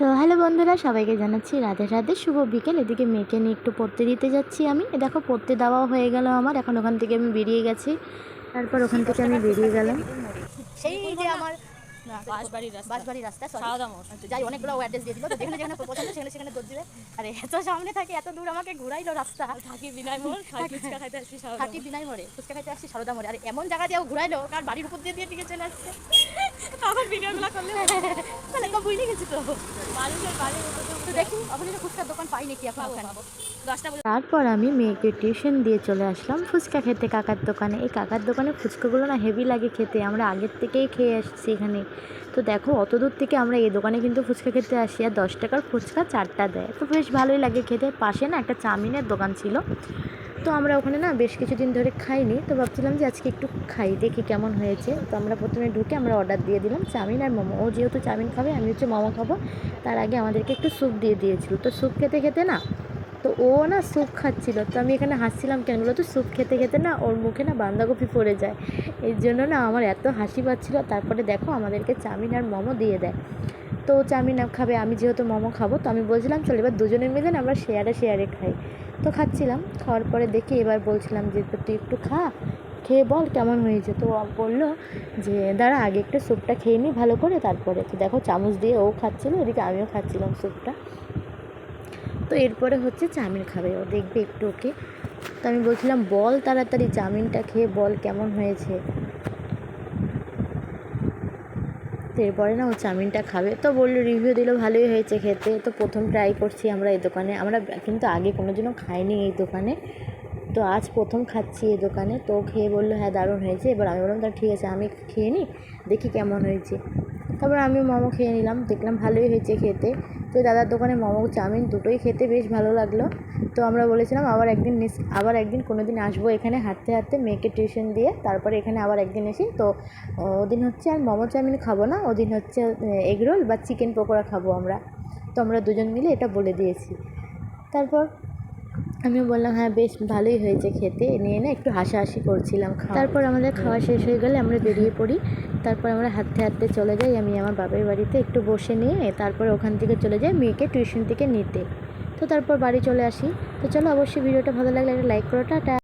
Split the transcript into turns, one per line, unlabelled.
So hello বন্ধুরা, সবাইকে জানাচ্ছি রাধে রাধে, শুভ বিকেল। এদিকে মেয়েকে নিয়ে একটু পড়তে দিতে যাচ্ছি আমি। দেখো পড়তে দেওয়া হয়ে গেল আমার। এখন ওখান থেকে আমি বেরিয়ে গেছি। তারপর ওখান থেকে আমি বেরিয়ে গেলাম।
সেই যে আমার বাঁশবাড়ির রাস্তা যাই অনেকগুলো অ্যাড্রেস দিয়েছিল, তো যেখানে যেখানে পছন্দ সেখানে সেখানে দৌড় দিবে। আরে এত সামনে থাকে, এত দূর আমাকে ঘুরাইলো রাস্তা। থাকি বিনাই মোড়ে ফুচকা খাইতে আসছি সারদা মোড়ে। আর এমন জায়গা দিয়েও ঘুরাইলো, কার বাড়ির উপর দিয়ে দিয়ে দিকে চলে আসছে। আমার ভিডিওগুলো করলে তাহলে তো বুঝে গেছি। তো মানুষের বাড়ির উপর তো দেখি ওখানে ফুচকার দোকান পাই নাকি এখন ওখানে।
তারপর আমি মেয়েকে টিউশন দিয়ে চলে আসলাম ফুচকা খেতে কাকার দোকানে। এই কাকার দোকানে ফুচকাগুলো না হেভি লাগে খেতে, আমরা আগের থেকেই খেয়ে আসছি এখানে। তো দেখো অত দূর থেকে আমরা এই দোকানে কিন্তু ফুচকা খেতে আসি, আর 10 টাকার ফুচকা 4টা দেয়, তো বেশ ভালোই লাগে খেতে। পাশে না একটা চাউমিনের দোকান ছিল, তো আমরা ওখানে না বেশ কিছুদিন ধরে খাইনি, তো ভাবছিলাম যে আজকে একটু খাই, দেখি কেমন হয়েছে। তো আমরা প্রথমে ঢুকে আমরা অর্ডার দিয়ে দিলাম চাউমিন আর মোমো। ও যেহেতু চাউমিন খাবে, আমি হচ্ছে মোমো খাবো। তার আগে আমাদেরকে একটু স্যুপ দিয়ে দিয়েছিল। তো স্যুপ খেতে খেতে না, তো ও না স্যুপ খাচ্ছিল, তো আমি এখানে হাসছিলাম কেন বলো তো, স্যুপ খেতে খেতে না ওর মুখে না বাঁধাকপি পড়ে যায়, এই জন্য না আমার এত হাসি পাচ্ছিলো। তারপরে দেখো আমাদেরকে চাউমিন আর মোমো দিয়ে দেয়। তো চাউমিন খাবে, আমি যেহেতু মোমো খাবো, তো আমি বলছিলাম চল এবার দুজনে মিলে না আমরা শেয়ারে খাই। তো খাচ্ছিলাম, খাওয়ার পরে দেখি এবার বলছিলাম যে তুই একটু খা, খেয়ে বল কেমন হয়েছে। তো বললো যে দাঁড়া আগে একটু স্যুপটা খেয়ে নিই ভালো করে, তারপরে। তো দেখো চামচ দিয়ে ও খাচ্ছিলো, এদিকে আমিও খাচ্ছিলাম স্যুপটা। তো এরপরে হচ্ছে চাউমিন খাবে, ও দেখবে একটু ওকে। তো আমি বলছিলাম বল তাড়াতাড়ি চাউমিনটা খেয়ে বল কেমন হয়েছে। তো এরপরে না ও চাউমিনটা খাবে, তো বললো রিভিউ দিল ভালোই হয়েছে খেতে। তো প্রথম ট্রাই করছি আমরা এই দোকানে, আমরা কিন্তু আগে কোনো দিনও খাইনি এই দোকানে, তো আজ প্রথম খাচ্ছি এই দোকানে। তো খেয়ে বললো হ্যাঁ দারুণ হয়েছে। এবার আমি বললাম তাহলে ঠিক আছে আমি খেয়ে নিই, দেখি কেমন হয়েছে। তারপর আমি মোমো খেয়ে নিলাম, দেখলাম ভালোই হয়েছে খেতে। তো দাদার দোকানে মোমো চাউমিন দুটোই খেতে বেশ ভালো লাগলো। তো আমরা বলেছিলাম আবার একদিন কোনো দিন আসবো এখানে হাঁটতে হাঁটতে মেয়েকে টিউশন দিয়ে, তারপরে এখানে আবার একদিন এসি। তো ওদিন হচ্ছে আর মোমো চাউমিন খাবো না, ওদিন হচ্ছে এগরোল বা চিকেন পকোড়া খাবো আমরা। তো আমরা দুজন মিলে এটা বলে দিয়েছি। তারপর আমিও বললাম হ্যাঁ বেশ ভালোই হয়েছে খেতে, নিয়ে না একটু হাসাহাসি করছিলাম। তারপর আমাদের খাওয়া শেষ হয়ে গেলে আমরা বেরিয়ে পড়ি। তারপর আমরা হাঁটতে হাঁটতে চলে যাই আমি আমার বাবার বাড়িতে, একটু বসে নিয়ে তারপর ওখান থেকে চলে যাই মেয়েকে টিউশন থেকে নিতে। তো তারপর বাড়ি চলে আসি। তো চলো অবশ্যই ভিডিওটা ভালো লাগলে একটা লাইক করো, টাটা।